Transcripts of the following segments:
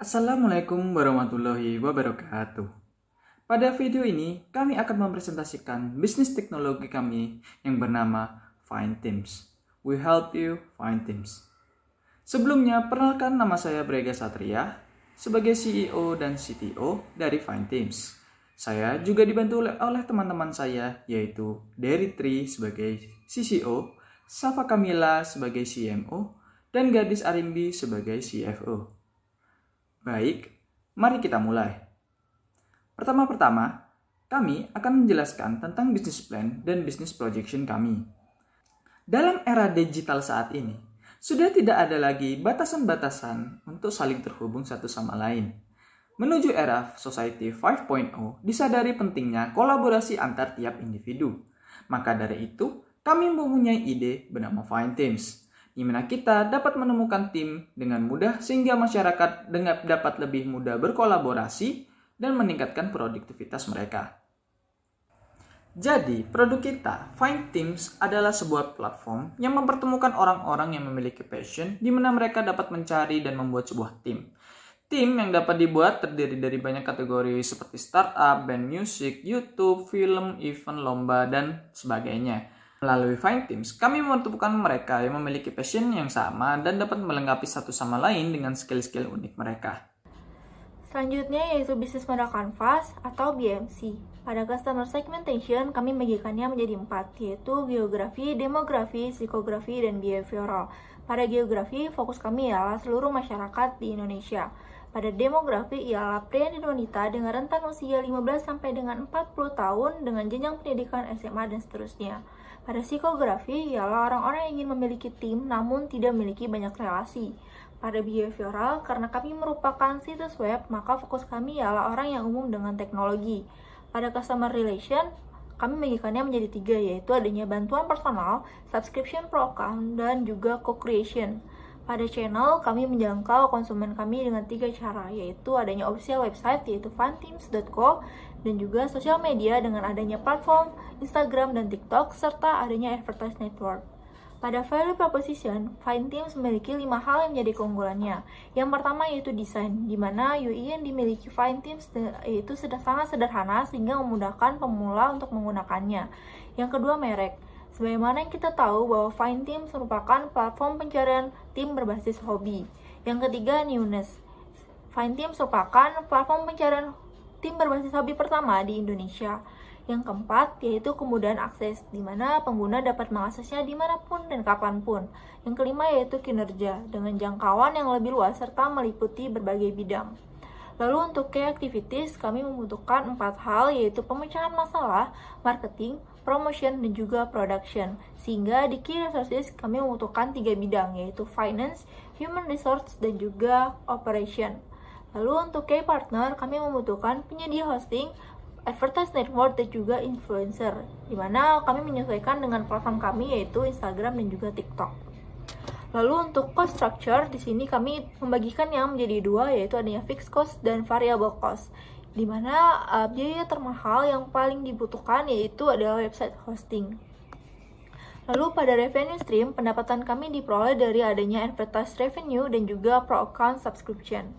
Assalamualaikum warahmatullahi wabarakatuh. Pada video ini, kami akan mempresentasikan bisnis teknologi kami yang bernama FindTeams. We help you find teams. Sebelumnya, perkenalkan nama saya Brega Satria sebagai CEO dan CTO dari FindTeams. Saya juga dibantu oleh teman-teman saya, yaitu Derry Tri sebagai CCO, Safa Kamila sebagai CMO, dan Gadis Arimbi sebagai CFO. Baik, mari kita mulai. Pertama-tama, kami akan menjelaskan tentang business plan dan business projection kami. Dalam era digital saat ini, sudah tidak ada lagi batasan-batasan untuk saling terhubung satu sama lain. Menuju era Society 5.0, disadari pentingnya kolaborasi antar tiap individu. Maka dari itu, kami mempunyai ide bernama FindTeams, di mana kita dapat menemukan tim dengan mudah sehingga masyarakat dapat lebih mudah berkolaborasi dan meningkatkan produktivitas mereka. Jadi, produk kita, FindTeams, adalah sebuah platform yang mempertemukan orang-orang yang memiliki passion di mana mereka dapat mencari dan membuat sebuah tim. Tim yang dapat dibuat terdiri dari banyak kategori seperti startup, band musik, YouTube, film, event, lomba, dan sebagainya. Melalui FindTeams, kami menemukan mereka yang memiliki passion yang sama dan dapat melengkapi satu sama lain dengan skill-skill unik mereka. Selanjutnya yaitu bisnis model canvas atau BMC. Pada customer segmentation, kami membagikannya menjadi 4, yaitu geografi, demografi, psikografi, dan behavioral. Pada geografi, fokus kami ialah seluruh masyarakat di Indonesia. Pada demografi ialah pria dan wanita dengan rentan usia 15 sampai dengan 40 tahun dengan jenjang pendidikan SMA dan seterusnya. Pada psikografi ialah orang-orang yang ingin memiliki tim namun tidak memiliki banyak relasi. Pada behavioral, karena kami merupakan situs web, maka fokus kami ialah orang yang umum dengan teknologi. Pada customer relation, kami membagikannya menjadi 3, yaitu adanya bantuan personal, subscription pro account, dan juga co-creation. Pada channel, kami menjangkau konsumen kami dengan 3 cara, yaitu adanya official website yaitu fundteams.co, dan juga sosial media dengan adanya platform Instagram dan TikTok, serta adanya advertise network. Pada value proposition, FindTeams memiliki 5 hal yang menjadi keunggulannya. Yang pertama yaitu desain, di mana UI yang dimiliki FindTeams yaitu sangat sederhana sehingga memudahkan pemula untuk menggunakannya. Yang kedua merek. Sebagaimana yang kita tahu bahwa FindTeams merupakan platform pencarian tim berbasis hobi. Yang ketiga newness. FindTeams merupakan platform pencarian tim berbasis hobi pertama di Indonesia. Yang keempat, yaitu kemudahan akses, di mana pengguna dapat mengaksesnya dimanapun dan kapanpun. Yang kelima, yaitu kinerja, dengan jangkauan yang lebih luas serta meliputi berbagai bidang. Lalu untuk key activities, kami membutuhkan 4 hal, yaitu pemecahan masalah, marketing, promotion, dan juga production. Sehingga di key resources, kami membutuhkan 3 bidang, yaitu finance, human resource, dan juga operation. Lalu untuk key partner, kami membutuhkan penyedia hosting, advertise network, dan juga influencer, di mana kami menyesuaikan dengan platform kami yaitu Instagram dan juga TikTok. Lalu untuk cost structure, di sini kami membagikan yang menjadi 2, yaitu adanya fixed cost dan variable cost, di mana biaya termahal yang paling dibutuhkan yaitu adalah website hosting. Lalu pada revenue stream, pendapatan kami diperoleh dari adanya advertise revenue dan juga pro account subscription.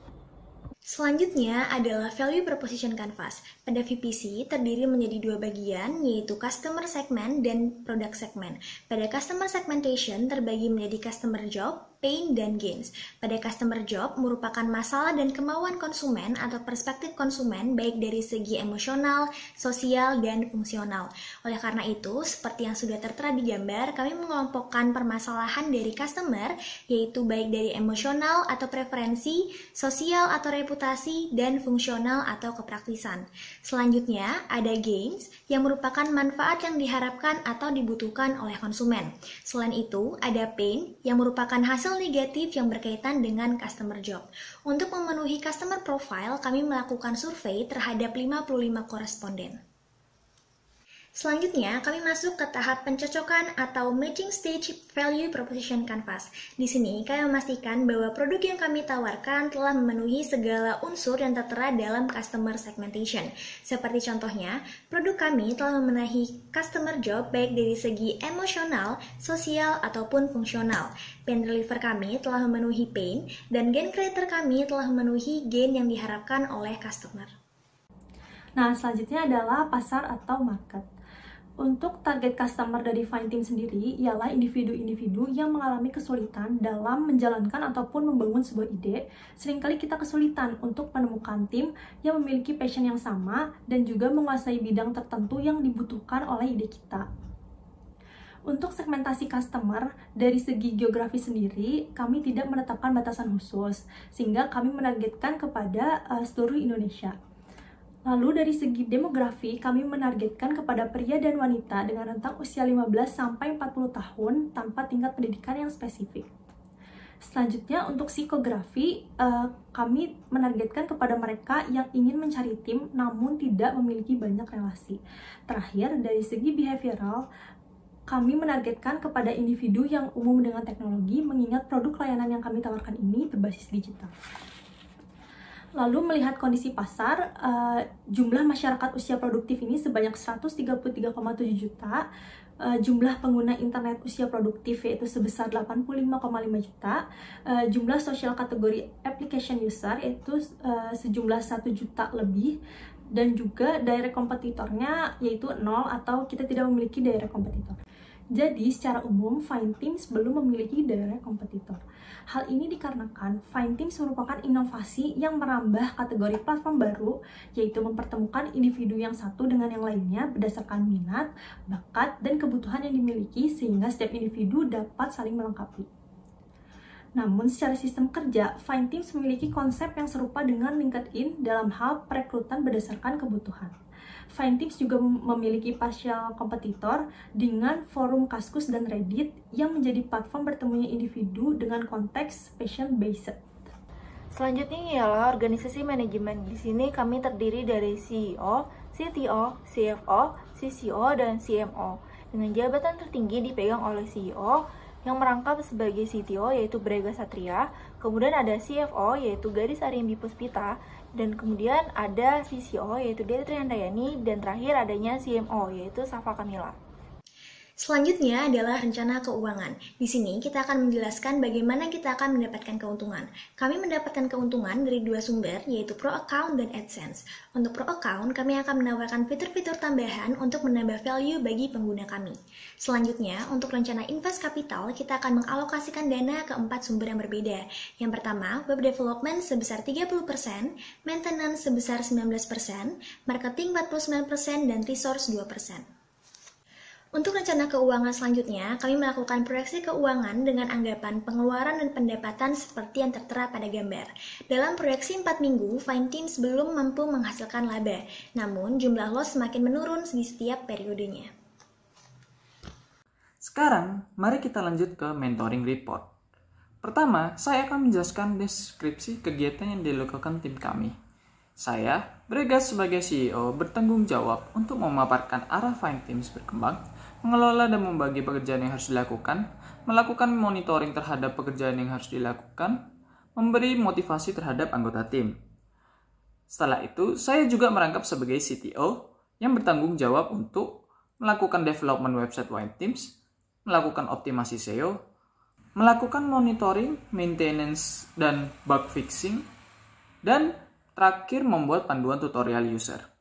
Selanjutnya adalah Value Proposition Canvas. Pada VPC terdiri menjadi 2 bagian, yaitu Customer Segment dan Product Segment. Pada Customer Segmentation terbagi menjadi Customer Job, Pain, dan Gains. Pada Customer Job merupakan masalah dan kemauan konsumen atau perspektif konsumen baik dari segi emosional, sosial, dan fungsional. Oleh karena itu, seperti yang sudah tertera di gambar, kami mengelompokkan permasalahan dari customer, yaitu baik dari emosional atau preferensi, sosial atau reputasi, dan fungsional atau kepraktisan. Selanjutnya, ada gains yang merupakan manfaat yang diharapkan atau dibutuhkan oleh konsumen. Selain itu, ada pain yang merupakan hasil negatif yang berkaitan dengan customer job. Untuk memenuhi customer profile, kami melakukan survei terhadap 55 koresponden. Selanjutnya, kami masuk ke tahap pencocokan atau matching stage value proposition canvas. Di sini, kami memastikan bahwa produk yang kami tawarkan telah memenuhi segala unsur yang tertera dalam customer segmentation. Seperti contohnya, produk kami telah memenuhi customer job baik dari segi emosional, sosial, ataupun fungsional. Pain reliever kami telah memenuhi pain, dan gain creator kami telah memenuhi gain yang diharapkan oleh customer. Nah, selanjutnya adalah pasar atau market. Untuk target customer dari Fineteam sendiri ialah individu-individu yang mengalami kesulitan dalam menjalankan ataupun membangun sebuah ide. Seringkali kita kesulitan untuk menemukan tim yang memiliki passion yang sama dan juga menguasai bidang tertentu yang dibutuhkan oleh ide kita. Untuk segmentasi customer, dari segi geografi sendiri, kami tidak menetapkan batasan khusus, sehingga kami menargetkan kepada seluruh Indonesia. Lalu dari segi demografi, kami menargetkan kepada pria dan wanita dengan rentang usia 15-40 tahun tanpa tingkat pendidikan yang spesifik. Selanjutnya untuk psikografi, kami menargetkan kepada mereka yang ingin mencari tim namun tidak memiliki banyak relasi. Terakhir, dari segi behavioral, kami menargetkan kepada individu yang umum dengan teknologi mengingat produk layanan yang kami tawarkan ini berbasis digital. Lalu melihat kondisi pasar, jumlah masyarakat usia produktif ini sebanyak 133,7 juta, jumlah pengguna internet usia produktif yaitu sebesar 85,5 juta, jumlah sosial kategori application user yaitu sejumlah 1 juta lebih, dan juga direct kompetitornya yaitu 0 atau kita tidak memiliki direct kompetitor. Jadi, secara umum, Fineteam belum memiliki direct kompetitor. Hal ini dikarenakan Fineteam merupakan inovasi yang merambah kategori platform baru, yaitu mempertemukan individu yang satu dengan yang lainnya berdasarkan minat, bakat, dan kebutuhan yang dimiliki sehingga setiap individu dapat saling melengkapi. Namun, secara sistem kerja, Fineteam memiliki konsep yang serupa dengan LinkedIn dalam hal perekrutan berdasarkan kebutuhan. Fineteam juga memiliki partial kompetitor dengan forum Kaskus dan Reddit yang menjadi platform bertemunya individu dengan konteks passion-based. Selanjutnya ialah organisasi manajemen. Di sini kami terdiri dari CEO, CTO, CFO, CCO, dan CMO. Dengan jabatan tertinggi dipegang oleh CEO yang merangkap sebagai CTO yaitu Brega Satria, kemudian ada CFO yaitu Gadis Arimbi Puspita, dan kemudian ada CCO yaitu Detri Handayani, dan terakhir adanya CMO yaitu Safa Kamila. Selanjutnya adalah rencana keuangan. Di sini kita akan menjelaskan bagaimana kita akan mendapatkan keuntungan. Kami mendapatkan keuntungan dari dua sumber, yaitu Pro Account dan AdSense. Untuk Pro Account, kami akan menawarkan fitur-fitur tambahan untuk menambah value bagi pengguna kami. Selanjutnya, untuk rencana invest capital, kita akan mengalokasikan dana ke 4 sumber yang berbeda. Yang pertama, web development sebesar 30%, maintenance sebesar 19%, marketing 49%, dan resource 2%. Untuk rencana keuangan selanjutnya, kami melakukan proyeksi keuangan dengan anggapan pengeluaran dan pendapatan seperti yang tertera pada gambar. Dalam proyeksi 4 minggu, Fineteam belum mampu menghasilkan laba, namun jumlah loss semakin menurun di setiap periodenya. Sekarang, mari kita lanjut ke mentoring report. Pertama, saya akan menjelaskan deskripsi kegiatan yang dilakukan tim kami. Saya, Brega sebagai CEO, bertanggung jawab untuk memaparkan arah Fineteam berkembang, mengelola dan membagi pekerjaan yang harus dilakukan, melakukan monitoring terhadap pekerjaan yang harus dilakukan, memberi motivasi terhadap anggota tim. Setelah itu, saya juga merangkap sebagai CTO yang bertanggung jawab untuk melakukan development website Fineteam, melakukan optimasi SEO, melakukan monitoring, maintenance, dan bug fixing, dan terakhir membuat panduan tutorial user.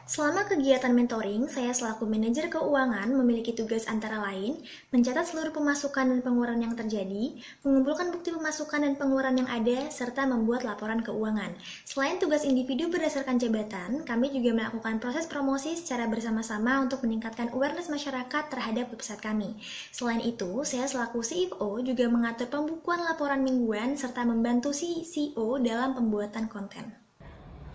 Selama kegiatan mentoring, saya selaku manajer keuangan memiliki tugas antara lain mencatat seluruh pemasukan dan pengeluaran yang terjadi, mengumpulkan bukti pemasukan dan pengeluaran yang ada, serta membuat laporan keuangan. Selain tugas individu berdasarkan jabatan, kami juga melakukan proses promosi secara bersama-sama untuk meningkatkan awareness masyarakat terhadap website kami. Selain itu, saya selaku CFO juga mengatur pembukuan laporan mingguan serta membantu CEO dalam pembuatan konten.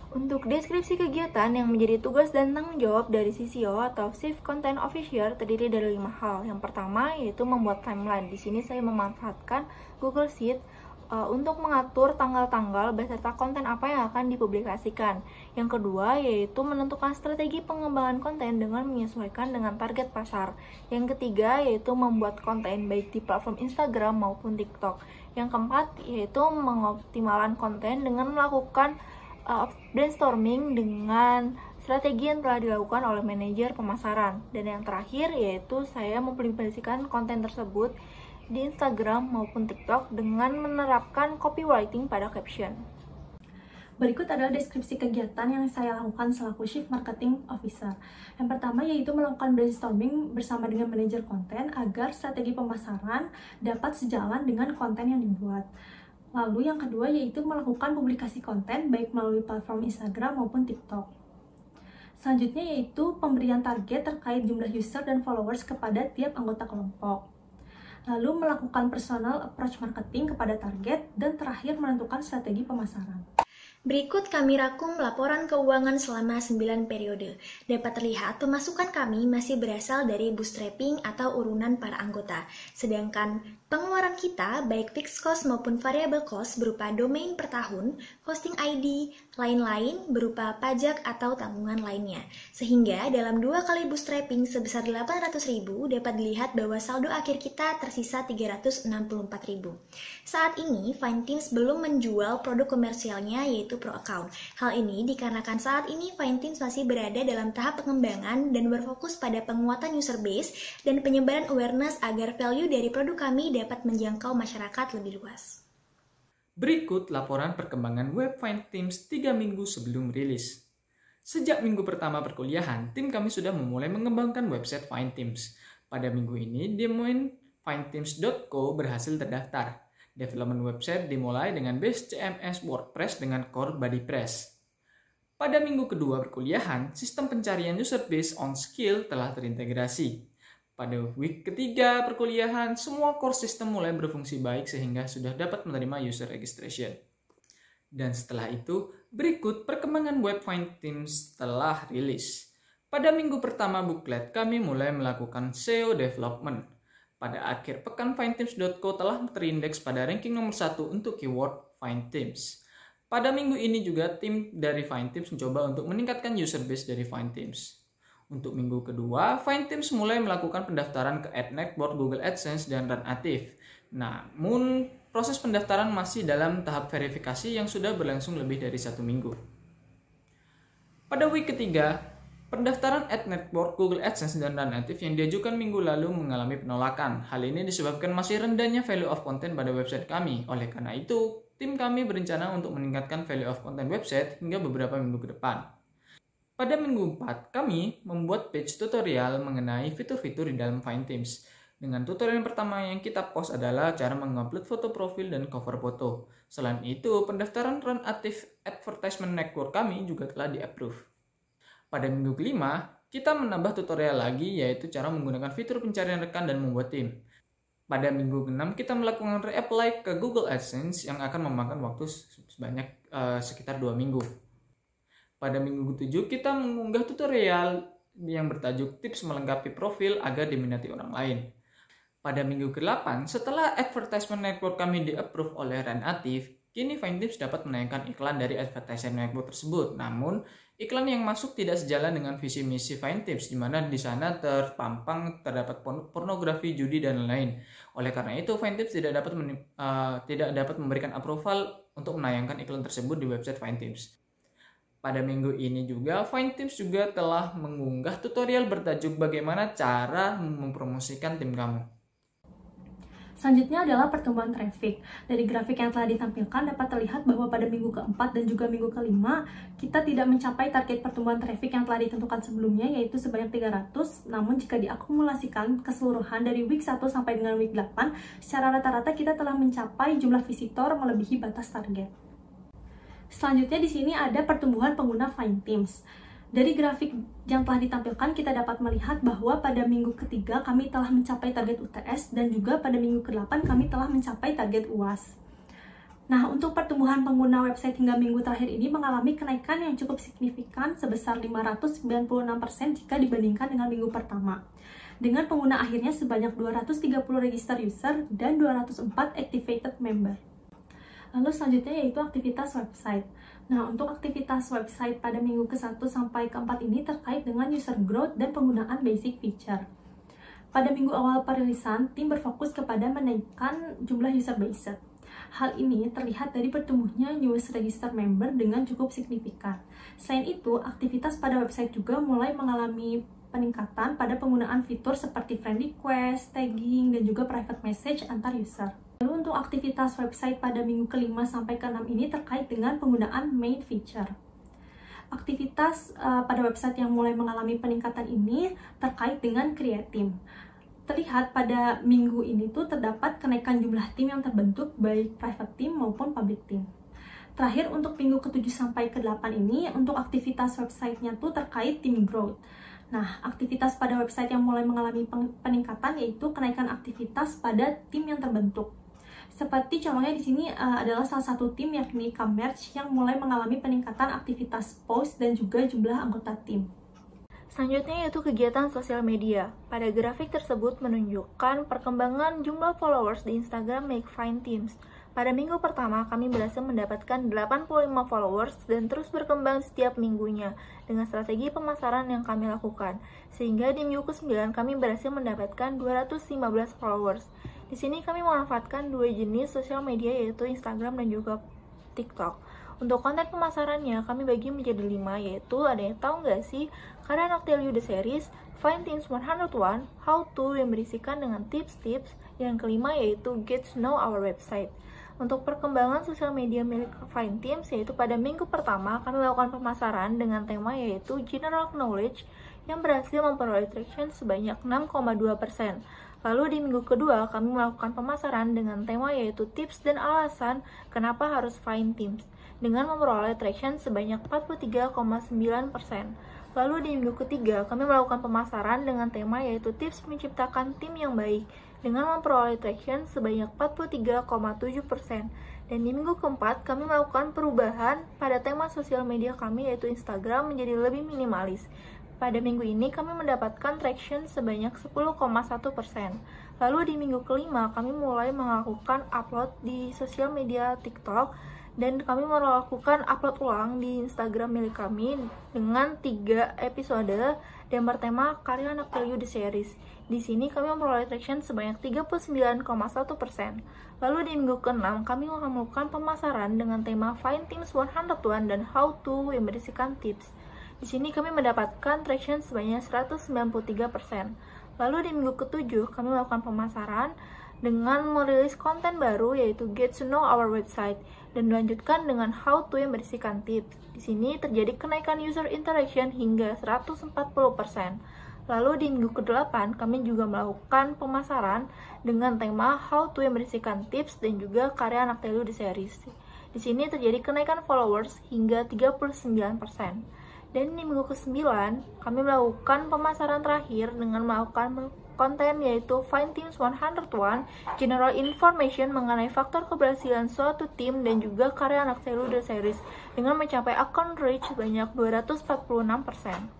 Untuk deskripsi kegiatan yang menjadi tugas dan tanggung jawab dari CCO atau Chief Content Officer terdiri dari 5 hal. Yang pertama yaitu membuat timeline. Di sini saya memanfaatkan Google Sheet untuk mengatur tanggal-tanggal beserta konten apa yang akan dipublikasikan. Yang kedua yaitu menentukan strategi pengembangan konten dengan menyesuaikan dengan target pasar. Yang ketiga yaitu membuat konten baik di platform Instagram maupun TikTok. Yang keempat yaitu mengoptimalkan konten dengan melakukan brainstorming dengan strategi yang telah dilakukan oleh manajer pemasaran. Dan yang terakhir yaitu saya mempublikasikan konten tersebut di Instagram maupun TikTok dengan menerapkan copywriting pada caption. Berikut adalah deskripsi kegiatan yang saya lakukan selaku Chief Marketing Officer. Yang pertama yaitu melakukan brainstorming bersama dengan manajer konten agar strategi pemasaran dapat sejalan dengan konten yang dibuat. Lalu yang kedua yaitu melakukan publikasi konten baik melalui platform Instagram maupun TikTok. Selanjutnya yaitu pemberian target terkait jumlah user dan followers kepada tiap anggota kelompok. Lalu melakukan personal approach marketing kepada target, dan terakhir menentukan strategi pemasaran. Berikut kami rangkum laporan keuangan selama 9 periode. Dapat terlihat pemasukan kami masih berasal dari bootstrapping atau urunan para anggota. Sedangkan pengeluaran kita baik fixed cost maupun variable cost berupa domain per tahun, hosting ID, lain-lain berupa pajak atau tanggungan lainnya. Sehingga dalam 2 kali bootstrapping sebesar 800.000 dapat dilihat bahwa saldo akhir kita tersisa 364.000. Saat ini Fineteams belum menjual produk komersialnya yaitu Pro Account. Hal ini dikarenakan saat ini Fineteams masih berada dalam tahap pengembangan dan berfokus pada penguatan user base dan penyebaran awareness agar value dari produk kami dapat menjangkau masyarakat lebih luas. Berikut laporan perkembangan web Fineteams 3 minggu sebelum rilis. Sejak minggu pertama perkuliahan, tim kami sudah memulai mengembangkan website Fineteams. Pada minggu ini, domain fineteams.co berhasil terdaftar. Development website dimulai dengan base CMS WordPress dengan core BodyPress. Pada minggu kedua perkuliahan, sistem pencarian user based on skill telah terintegrasi. Pada week ketiga perkuliahan, semua core system mulai berfungsi baik sehingga sudah dapat menerima user registration. Dan setelah itu, berikut perkembangan web Fineteams setelah rilis. Pada minggu pertama booklet, kami mulai melakukan SEO development. Pada akhir pekan, Fineteams.co telah terindeks pada ranking nomor 1 untuk keyword Fineteams. Pada minggu ini juga, tim dari Fineteams mencoba untuk meningkatkan user base dari Fineteams. Untuk minggu kedua, Fineteams mulai melakukan pendaftaran ke AdNetwork, Google AdSense, dan Runactive. Namun, proses pendaftaran masih dalam tahap verifikasi yang sudah berlangsung lebih dari 1 minggu. Pada week ketiga, pendaftaran AdNetwork, Google AdSense, dan Runactive yang diajukan minggu lalu mengalami penolakan. Hal ini disebabkan masih rendahnya value of content pada website kami. Oleh karena itu, tim kami berencana untuk meningkatkan value of content website hingga beberapa minggu ke depan. Pada minggu 4, kami membuat page tutorial mengenai fitur-fitur di dalam Fineteams. Dengan tutorial yang pertama yang kita post adalah cara mengupload foto profil dan cover foto. Selain itu, pendaftaran Runactive Advertisement Network kami juga telah di-approve. Pada minggu kelima, kita menambah tutorial lagi yaitu cara menggunakan fitur pencarian rekan dan membuat tim. Pada minggu ke-6, kita melakukan reapply ke Google AdSense yang akan memakan waktu sebanyak sekitar 2 minggu. Pada minggu ke-7, kita mengunggah tutorial yang bertajuk tips melengkapi profil agar diminati orang lain. Pada minggu ke-8, setelah advertisement network kami di-approve oleh Runactive, kini Fineteams dapat menayangkan iklan dari advertisement network tersebut. Namun, iklan yang masuk tidak sejalan dengan visi misi Fineteams, di mana di sana terpampang terdapat pornografi, judi, dan lain-lain. Oleh karena itu, Fineteams tidak dapat memberikan approval untuk menayangkan iklan tersebut di website Fineteams. Pada minggu ini juga, Fineteams juga telah mengunggah tutorial bertajuk bagaimana cara mempromosikan tim kamu. Selanjutnya adalah pertumbuhan traffic. Dari grafik yang telah ditampilkan dapat terlihat bahwa pada minggu ke-4 dan juga minggu ke-5 kita tidak mencapai target pertumbuhan traffic yang telah ditentukan sebelumnya yaitu sebanyak 300. Namun jika diakumulasikan keseluruhan dari week 1 sampai dengan week 8, secara rata-rata kita telah mencapai jumlah visitor melebihi batas target. Selanjutnya di sini ada pertumbuhan pengguna Fineteams. Dari grafik yang telah ditampilkan, kita dapat melihat bahwa pada minggu ketiga kami telah mencapai target UTS dan juga pada minggu ke-8 kami telah mencapai target UAS. Nah, untuk pertumbuhan pengguna website hingga minggu terakhir ini mengalami kenaikan yang cukup signifikan sebesar 596% jika dibandingkan dengan minggu pertama. Dengan pengguna akhirnya sebanyak 230 register user dan 204 activated member. Lalu selanjutnya yaitu aktivitas website. Nah, untuk aktivitas website pada minggu ke-1 sampai ke-4 ini terkait dengan user growth dan penggunaan basic feature. Pada minggu awal perilisan, tim berfokus kepada menaikkan jumlah user base. Hal ini terlihat dari bertumbuhnya newest register member dengan cukup signifikan. Selain itu, aktivitas pada website juga mulai mengalami peningkatan pada penggunaan fitur seperti friend request, tagging, dan juga private message antar user. Lalu untuk aktivitas website pada minggu ke-5 sampai ke-6 ini terkait dengan penggunaan main feature. Aktivitas pada website yang mulai mengalami peningkatan ini terkait dengan create team. Terlihat pada minggu ini tuh terdapat kenaikan jumlah tim yang terbentuk baik private team maupun public team. Terakhir untuk minggu ke-7 sampai ke-8 ini untuk aktivitas websitenya tuh terkait team growth. Nah, aktivitas pada website yang mulai mengalami peningkatan yaitu kenaikan aktivitas pada tim yang terbentuk. Seperti contohnya di sini adalah salah satu tim yakni Commerce yang mulai mengalami peningkatan aktivitas post dan juga jumlah anggota tim. Selanjutnya yaitu kegiatan sosial media. Pada grafik tersebut menunjukkan perkembangan jumlah followers di Instagram Make Fine Teams. Pada minggu pertama, kami berhasil mendapatkan 85 followers dan terus berkembang setiap minggunya dengan strategi pemasaran yang kami lakukan. Sehingga di minggu ke-9 kami berhasil mendapatkan 215 followers. Di sini kami memanfaatkan dua jenis sosial media yaitu Instagram dan juga TikTok. Untuk konten pemasarannya kami bagi menjadi 5 yaitu ada yang tahu nggak sih? Karena I'll tell you the series, Fine Teams 101, How to yang berisikan dengan tips-tips. Yang kelima yaitu Get to Know Our Website. Untuk perkembangan sosial media milik Fine Teams yaitu pada minggu pertama kami melakukan pemasaran dengan tema yaitu General Knowledge yang berhasil memperoleh traction sebanyak 6,2%. Lalu di minggu kedua kami melakukan pemasaran dengan tema yaitu tips dan alasan kenapa harus Fine Teams dengan memperoleh traction sebanyak 43,9%. Lalu di minggu ketiga kami melakukan pemasaran dengan tema yaitu tips menciptakan tim yang baik dengan memperoleh traction sebanyak 43,7%. Dan di minggu keempat kami melakukan perubahan pada tema sosial media kami yaitu Instagram menjadi lebih minimalis. Pada minggu ini kami mendapatkan traction sebanyak 10,1%. Lalu di minggu kelima kami mulai melakukan upload di sosial media TikTok dan kami melakukan upload ulang di Instagram milik kami dengan 3 episode dan bertema Karya Anak Tell You The Series. Di sini kami memperoleh traction sebanyak 39,1%. Lalu di minggu ke-6 kami akan melakukan pemasaran dengan tema Fine Teams 101 dan How to yang berisikan tips. Di sini kami mendapatkan traction sebanyak 193%. Lalu di minggu ke-7 kami melakukan pemasaran dengan merilis konten baru yaitu Get to Know Our Website dan dilanjutkan dengan How to yang berisikan tips. Di sini terjadi kenaikan user interaction hingga 140%. Lalu di minggu ke-8 kami juga melakukan pemasaran dengan tema How to yang berisikan tips dan juga Karya Anak Tell You The Series. Di sini terjadi kenaikan followers hingga 39%. Dan di minggu ke-9 kami melakukan pemasaran terakhir dengan melakukan konten yaitu Fine Teams 101 General Information mengenai faktor keberhasilan suatu tim dan juga Karya Anak Tell You The Series dengan mencapai account reach sebanyak 246%.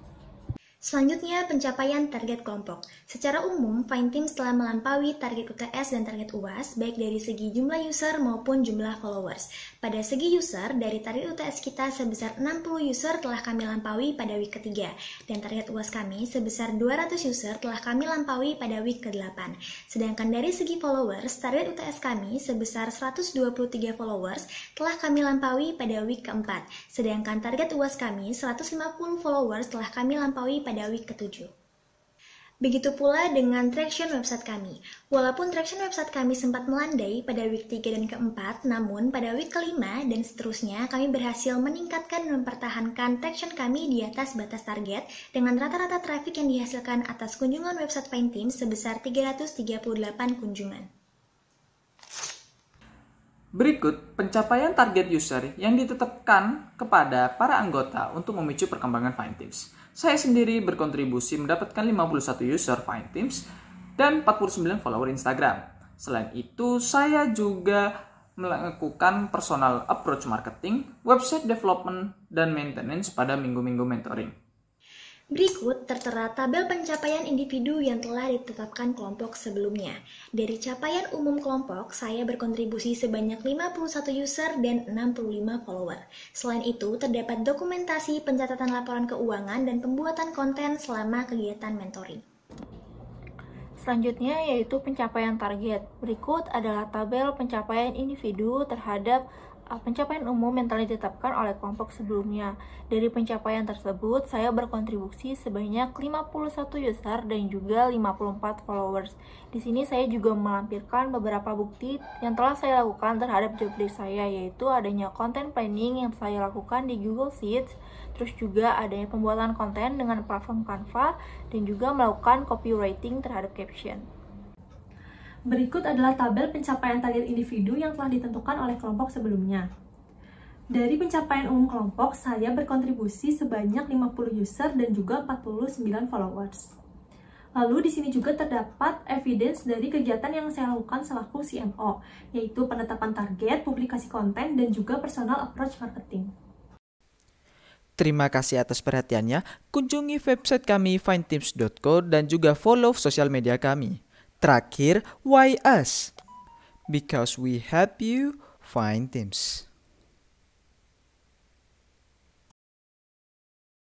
Selanjutnya, pencapaian target kelompok. Secara umum, Fine Teams telah melampaui target UTS dan target UAS, baik dari segi jumlah user maupun jumlah followers. Pada segi user, dari target UTS kita sebesar 60 user telah kami lampaui pada week ketiga, dan target UAS kami sebesar 200 user telah kami lampaui pada week ke-8. Sedangkan dari segi followers, target UTS kami sebesar 123 followers telah kami lampaui pada week keempat, sedangkan target UAS kami 150 followers telah kami lampaui pada week ke-7. Begitu pula dengan traction website kami. Walaupun traction website kami sempat melandai pada week 3 dan ke-4, namun pada week ke-5 dan seterusnya kami berhasil meningkatkan dan mempertahankan traction kami di atas batas target dengan rata-rata traffic yang dihasilkan atas kunjungan website Fine Teams sebesar 338 kunjungan. Berikut pencapaian target user yang ditetapkan kepada para anggota untuk memicu perkembangan Fine Teams. Saya sendiri berkontribusi mendapatkan 51 user Fine Teams dan 49 follower Instagram. Selain itu, saya juga melakukan personal approach marketing, website development, dan maintenance pada minggu-minggu mentoring. Berikut tertera tabel pencapaian individu yang telah ditetapkan kelompok sebelumnya. Dari capaian umum kelompok, saya berkontribusi sebanyak 51 user dan 65 follower. Selain itu, terdapat dokumentasi pencatatan laporan keuangan dan pembuatan konten selama kegiatan mentoring. Selanjutnya yaitu pencapaian target. Berikut adalah tabel pencapaian individu terhadap pencapaian umum yang telah ditetapkan oleh kelompok sebelumnya. Dari pencapaian tersebut, saya berkontribusi sebanyak 51 user dan juga 54 followers. Di sini saya juga melampirkan beberapa bukti yang telah saya lakukan terhadap job desk saya, yaitu adanya content planning yang saya lakukan di Google Sheets, terus juga adanya pembuatan konten dengan platform Canva, dan juga melakukan copywriting terhadap caption. Berikut adalah tabel pencapaian target individu yang telah ditentukan oleh kelompok sebelumnya. Dari pencapaian umum kelompok, saya berkontribusi sebanyak 50 user dan juga 49 followers. Lalu di sini juga terdapat evidence dari kegiatan yang saya lakukan selaku CMO, yaitu penetapan target, publikasi konten, dan juga personal approach marketing. Terima kasih atas perhatiannya. Kunjungi website kami findteams.co dan juga follow sosial media kami. Terakhir, why us? Because we help you find teams.